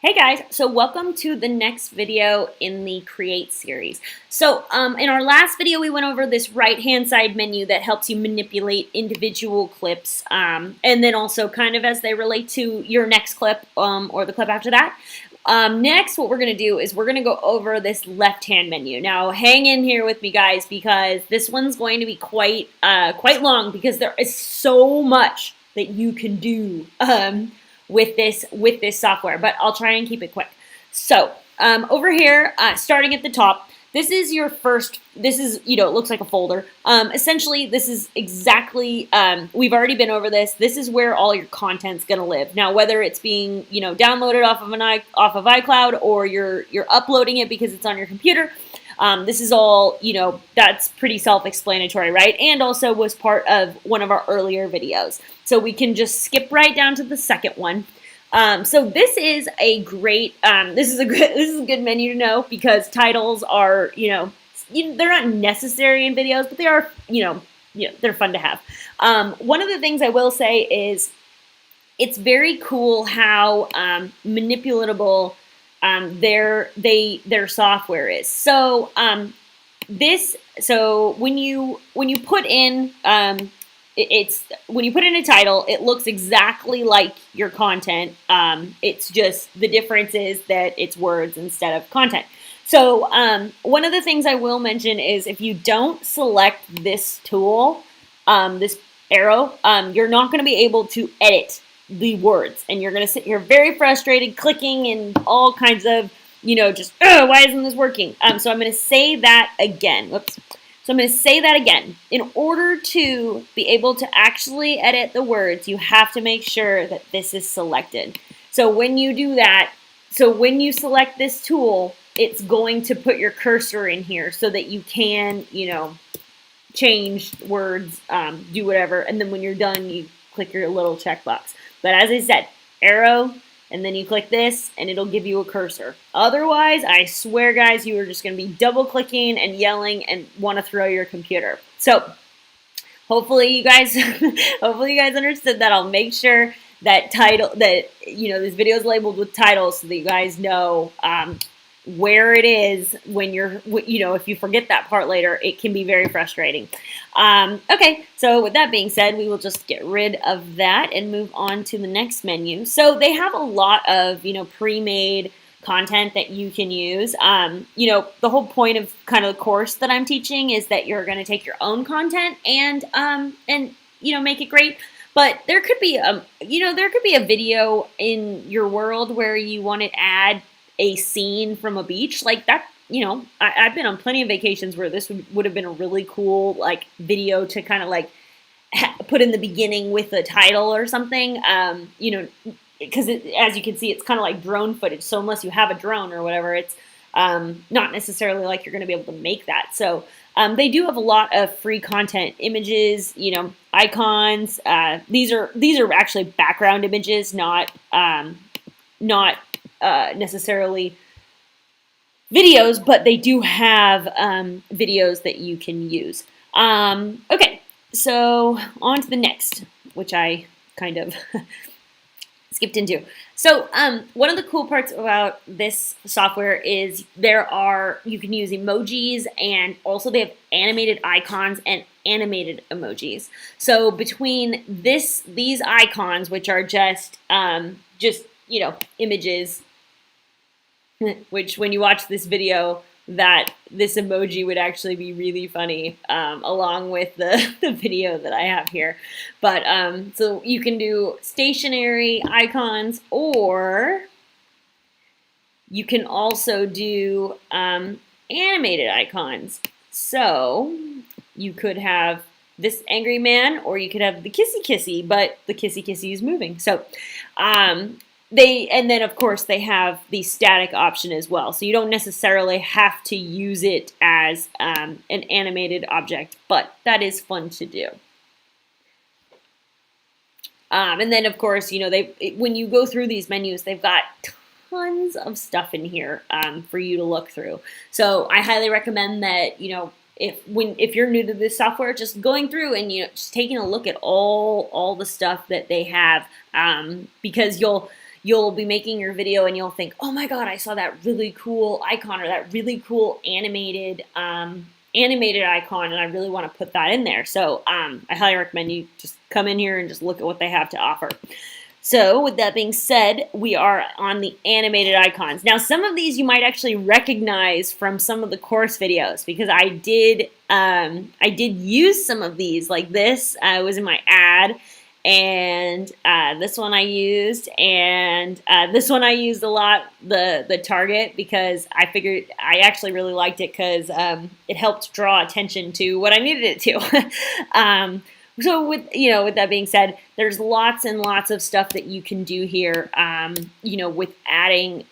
Hey guys, so welcome to the next video in the Create series. So in our last video, we went over this right-hand side menu that helps you manipulate individual clips and then also kind of as they relate to your next clip or the clip after that. Next, what we're going to do is we're going to go over this left-hand menu. Now, hang in here with me, guys, because this one's going to be quite long because there is so much that you can do with this software, but I'll try and keep it quick. So over here, starting at the top, this is your first, it looks like a folder. Essentially, this is exactly, we've already been over this. This is where all your content's gonna live. Now, whether it's being, downloaded off of iCloud or you're uploading it because it's on your computer, this is all, that's pretty self-explanatory, right? And also was part of one of our earlier videos. So we can just skip right down to the second one. So this is a great, this is a good menu to know because titles are, they're not necessary in videos, but they are, they're fun to have. One of the things I will say is it's very cool how manipulatable their software is. So when you put in when you put in a title, it looks exactly like your content. It's just the difference is that it's words instead of content. So one of the things I will mention is if you don't select this tool, this arrow, you're not going to be able to edit the words, and you're going to sit here very frustrated, clicking and all kinds of, just, why isn't this working? So I'm going to say that again. Whoops. So I'm going to say that again. In order to be able to actually edit the words, you have to make sure that this is selected. So when you do that, when you select this tool, it's going to put your cursor in here so that you can, change words, do whatever, and then when you're done, you click your little checkbox. But as I said, arrow, and then you click this, and it'll give you a cursor. Otherwise, I swear, guys, you are just going to be double-clicking and yelling and want to throw your computer. So hopefully you guys understood that. I'll make sure that this video is labeled with titles so that you guys know where it is when you're, if you forget that part later, it can be very frustrating. Okay, so with that being said, we will just get rid of that and move on to the next menu. So they have a lot of, pre-made content that you can use. The whole point of kind of the course that I'm teaching is that you're going to take your own content and make it great. But there could be a video in your world where you want to add a scene from a beach like that. I've been on plenty of vacations where this would have been a really cool video to kind of put in the beginning with a title or something. Because as you can see, it's kind of like drone footage. So unless you have a drone or whatever, it's not necessarily like you're going to be able to make that. So they do have a lot of free content, images, icons. These are actually background images, not necessarily videos, but they do have videos that you can use. Okay, so on to the next, which I kind of skipped into. So one of the cool parts about this software is you can use emojis, and also they have animated icons and animated emojis. So between these icons, which are just images, which when you watch this video, that this emoji would actually be really funny, along with the video that I have here. But so you can do stationary icons, or you can also do animated icons. So you could have this angry man, or you could have the kissy kissy, but the kissy kissy is moving. So and then of course they have the static option as well. So you don't necessarily have to use it as an animated object, but that is fun to do. And then of course, when you go through these menus, they've got tons of stuff in here for you to look through. So I highly recommend that, if you're new to this software, just going through and just taking a look at all the stuff that they have, because you'll you'll be making your video and you'll think, oh my God, I saw that really cool icon or that really cool animated icon, and I really want to put that in there. So I highly recommend you just come in here and just look at what they have to offer. So with that being said, we are on the animated icons. Now, some of these you might actually recognize from some of the course videos, because I did use some of these, like this was in my ad, and this one I used, and this one I used a lot, the target, because I figured I actually really liked it because it helped draw attention to what I needed it to. So with that being said, there's lots and lots of stuff that you can do here, with adding,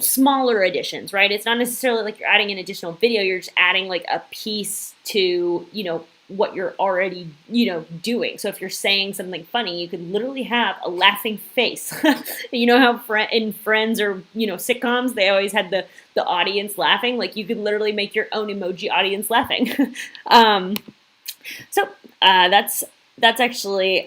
smaller additions, right? It's not necessarily like you're adding an additional video, you're just adding like a piece to, what you're already, doing. So if you're saying something funny, you could literally have a laughing face. You know how in Friends or, sitcoms, they always had the audience laughing? Like, you could literally make your own emoji audience laughing. So that's actually,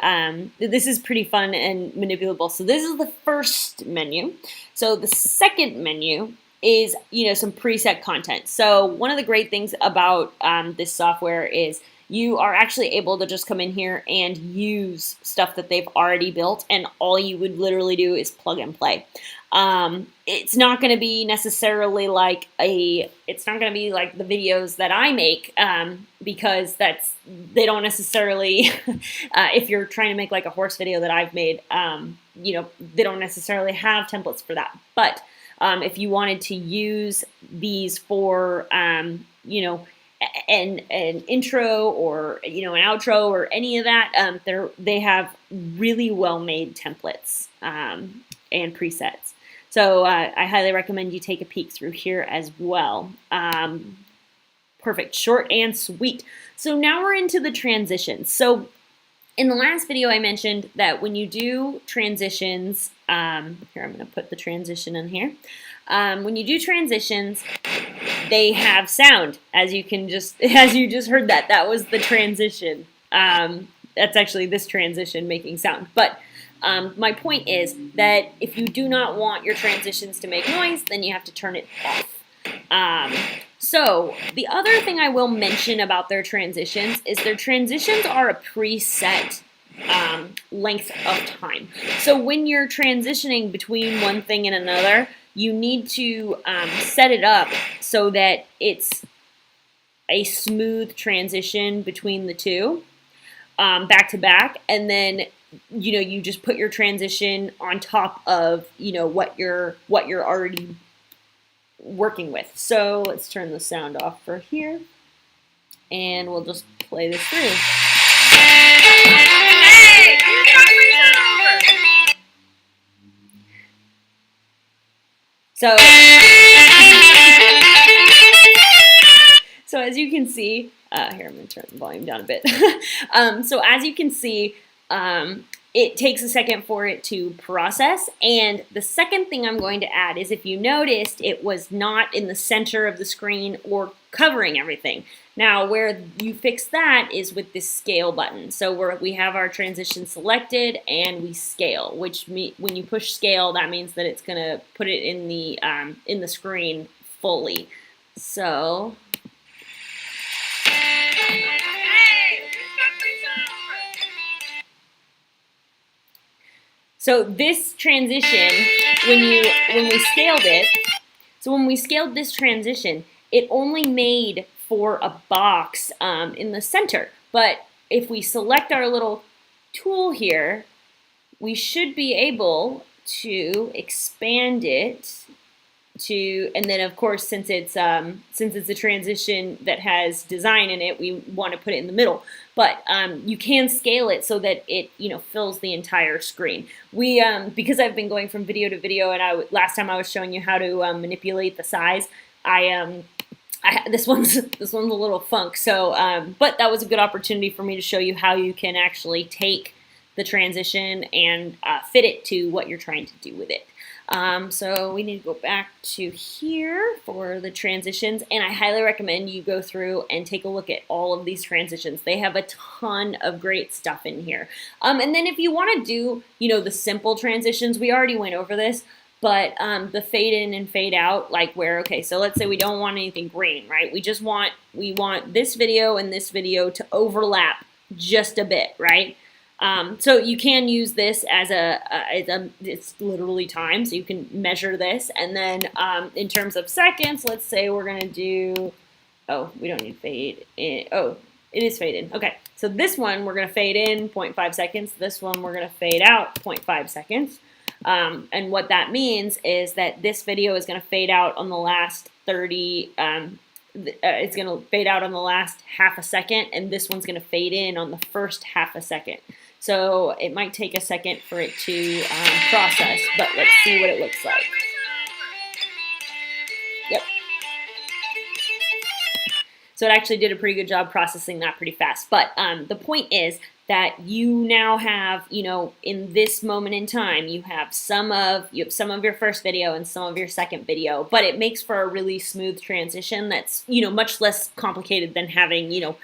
this is pretty fun and manipulable. So this is the first menu. So the second menu is, some preset content. So one of the great things about this software is you are actually able to just come in here and use stuff that they've already built, and all you would literally do is plug and play. It's not going to be necessarily like the videos that I make, because they don't necessarily, if you're trying to make like a horse video that I've made, they don't necessarily have templates for that. But if you wanted to use these for, an intro or an outro or any of that, they have really well made templates and presets. So I highly recommend you take a peek through here as well. Perfect, short and sweet. So now we're into the transitions. So in the last video I mentioned that when you do transitions, here I'm going to put the transition in here. When you do transitions, they have sound, as you just heard that was the transition. That's actually this transition making sound. But my point is that if you do not want your transitions to make noise, then you have to turn it off. So the other thing I will mention about their transitions is their transitions are a preset length of time. So when you're transitioning between one thing and another, you need to set it up so that it's a smooth transition between the two, back to back, and then you just put your transition on top of what you're already working with. So let's turn the sound off for here, and we'll just play this through. Hey, so as you can see, here, I'm going to turn the volume down a bit. So as you can see, it takes a second for it to process. And the second thing I'm going to add is, if you noticed, it was not in the center of the screen or covering everything. Now, where you fix that is with this scale button. So we have our transition selected and we scale, which when you push scale, that means that it's going to put it in the screen fully. So this transition, when we scaled this transition, it only made for a box in the center. But if we select our little tool here, we should be able to expand it to, and then of course, since it's a transition that has design in it, we want to put it in the middle. But you can scale it so that it fills the entire screen. We because I've been going from video to video, and last time I was showing you how to manipulate the size. This one's a little funk. So but that was a good opportunity for me to show you how you can actually take the transition and fit it to what you're trying to do with it. So we need to go back to here for the transitions, and I highly recommend you go through and take a look at all of these transitions. They have a ton of great stuff in here. And then if you want to do, the simple transitions, we already went over this, but the fade in and fade out, like where, okay, so let's say we don't want anything green, right? We want this video and this video to overlap just a bit, right? So you can use this as it's literally time, so you can measure this. And then in terms of seconds, let's say we're going to do, oh, we don't need fade in. Oh, it is fade in. Okay, so this one we're going to fade in 0.5 seconds. This one we're going to fade out 0.5 seconds. And what that means is that this video is going to fade out on the last 30 it's going to fade out on the last half a second, and this one's going to fade in on the first half a second. So it might take a second for it to process, but let's see what it looks like. Yep. So it actually did a pretty good job processing that pretty fast. But the point is that you now have, in this moment in time, you have some of your first video and some of your second video, but it makes for a really smooth transition that's, much less complicated than having,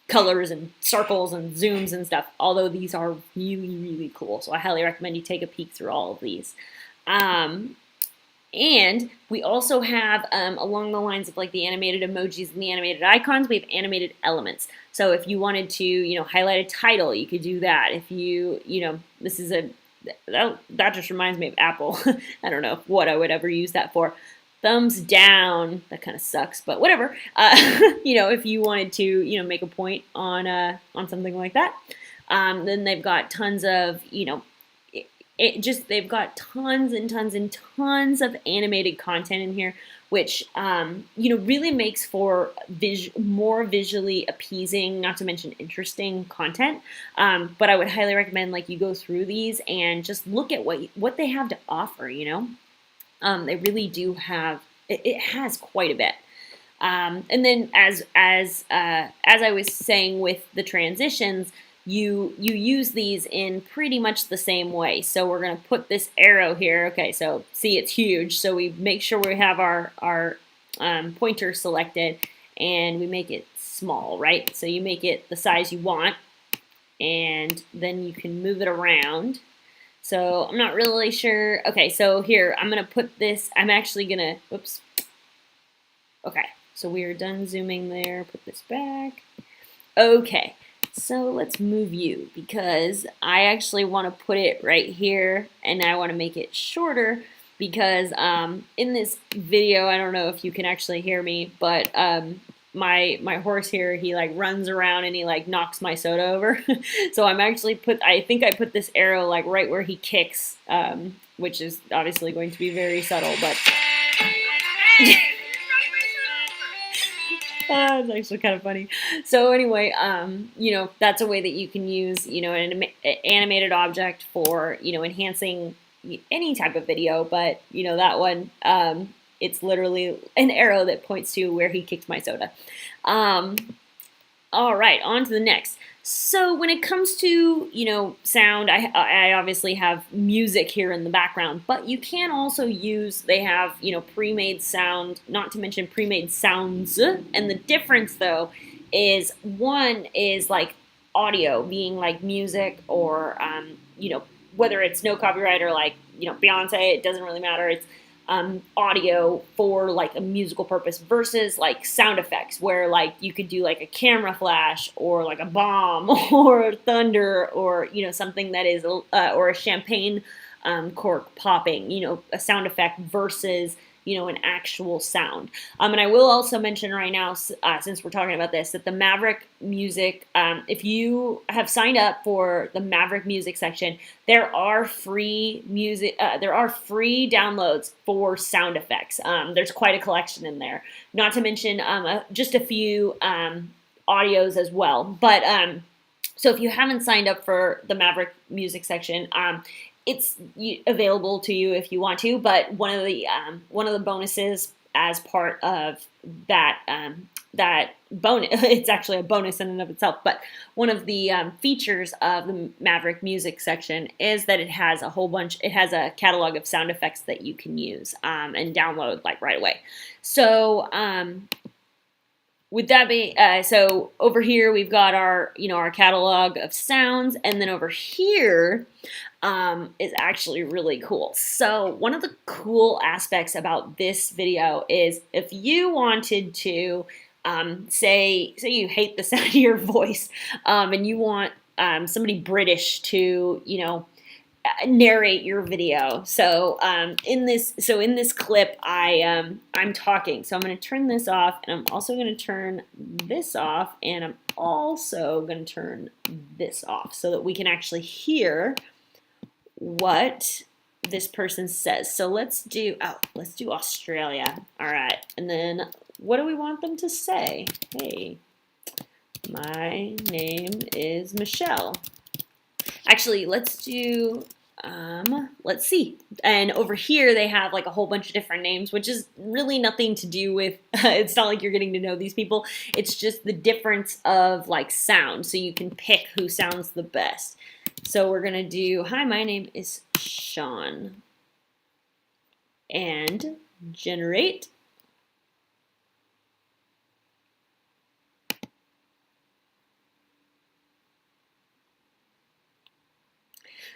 colors and circles and zooms and stuff, although these are really, really cool. So I highly recommend you take a peek through all of these. And we also have, along the lines of like the animated emojis and the animated icons, we have animated elements. So if you wanted to, highlight a title, you could do that. If you, this is that just reminds me of Apple. I don't know what I would ever use that for. Thumbs down, that kind of sucks, but whatever. If you wanted to, make a point on something like that. Then they've got tons of, they've got tons and tons and tons of animated content in here, which, really makes for more visually appeasing, not to mention interesting content. But I would highly recommend, you go through these and just look at what they have to offer, They really do have, it has quite a bit. And then as I was saying with the transitions, you use these in pretty much the same way. So we're going to put this arrow here. Okay, so see, it's huge. So we make sure we have our pointer selected, and we make it small, right? So you make it the size you want, and then you can move it around. So I'm not really sure. Okay, so here, I'm going to put this, I'm actually going to, whoops. Okay, so we are done zooming there. Put this back. Okay, so let's move you, because I actually want to put it right here, and I want to make it shorter because in this video, I don't know if you can actually hear me, but my horse here, he runs around and he knocks my soda over. So I'm actually I think I put this arrow right where he kicks, which is obviously going to be very subtle, but it's actually kind of funny. So anyway, that's a way that you can use, an animated object for, enhancing any type of video, but that one, it's literally an arrow that points to where he kicked my soda. All right, on to the next. So when it comes to, sound, I obviously have music here in the background, but you can also use, they have, pre-made sound, not to mention pre-made sounds. And the difference, though, is one is audio, being music or, whether it's no copyright or Beyonce, it doesn't really matter. It's audio for a musical purpose versus sound effects, where you could do a camera flash or a bomb or thunder or something that is or a champagne cork popping, a sound effect versus an actual sound. And I will also mention right now, since we're talking about this, that the Maverick Music, if you have signed up for the Maverick Music section, there are free downloads for sound effects. There's quite a collection in there. Not to mention just a few audios as well. But so if you haven't signed up for the Maverick Music section, it's available to you if you want to, but one of the bonuses as part of that that bonus. It's actually a bonus in and of itself, but one of the features of the Maverick Music section is that it has a catalog of sound effects that you can use and download like right away. So with that being, so over here we've got our catalog of sounds, and then over here is actually really cool. So one of the cool aspects about this video is if you wanted to say you hate the sound of your voice and you want somebody British to narrate your video. So in this clip I'm talking. So I'm going to turn this off, and I'm also going to turn this off, and I'm also going to turn this off so that we can actually hear what this person says. So let's do Australia. All right. And then what do we want them to say? Hey, my name is Michelle. Actually, let's do, let's see. And over here they have like a whole bunch of different names, which is really nothing to do with, it's not like you're getting to know these people. It's just the difference of like sound. So you can pick who sounds the best. So we're going to do, hi, my name is Sean. And generate.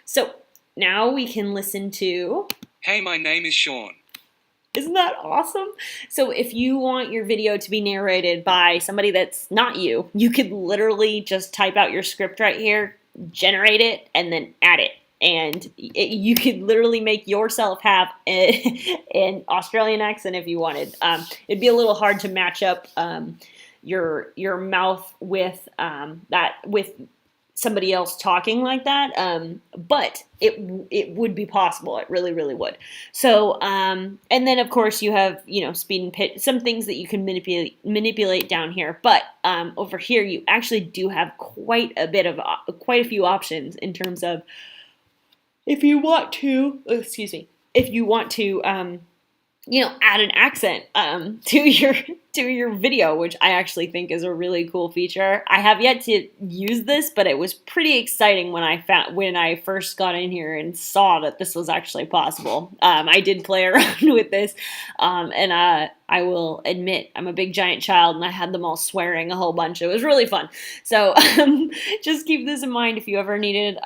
So now we can listen to, hey, my name is Sean. Isn't that awesome? So if you want your video to be narrated by somebody that's not you, you could literally just type out your script right here, generate it, and then add it. And you could literally make yourself have an Australian accent if you wanted. It'd be a little hard to match up your mouth with with somebody else talking like that, but it would be possible. It really, really would. So, and then of course you have, speed and pitch, some things that you can manipulate down here. But over here you actually do have quite a few options in terms of if you want to, add an accent to your video, which I actually think is a really cool feature. I have yet to use this, but it was pretty exciting when I first got in here and saw that this was actually possible. I did play around with this, and I will admit I'm a big giant child, and I had them all swearing a whole bunch. It was really fun. So just keep this in mind if you ever needed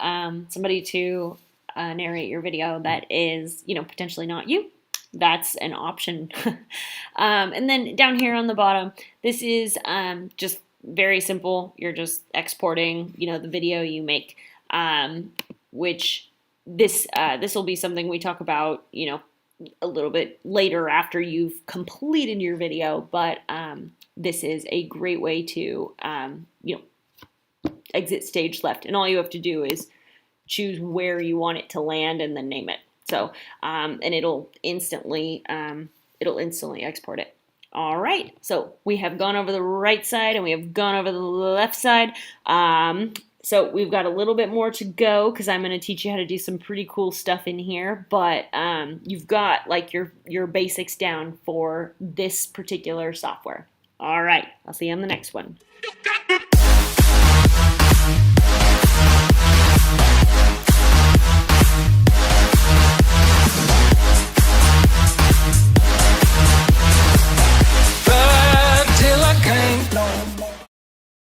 somebody to narrate your video that is, potentially not you. That's an option. And then down here on the bottom, this is just very simple. You're just exporting, the video you make, which this will be something we talk about, a little bit later after you've completed your video. But this is a great way to, exit stage left. And all you have to do is choose where you want it to land and then name it. So, and it'll instantly export it. All right. So we have gone over the right side and we have gone over the left side. So we've got a little bit more to go because I'm going to teach you how to do some pretty cool stuff in here. But you've got like your basics down for this particular software. All right. I'll see you on the next one.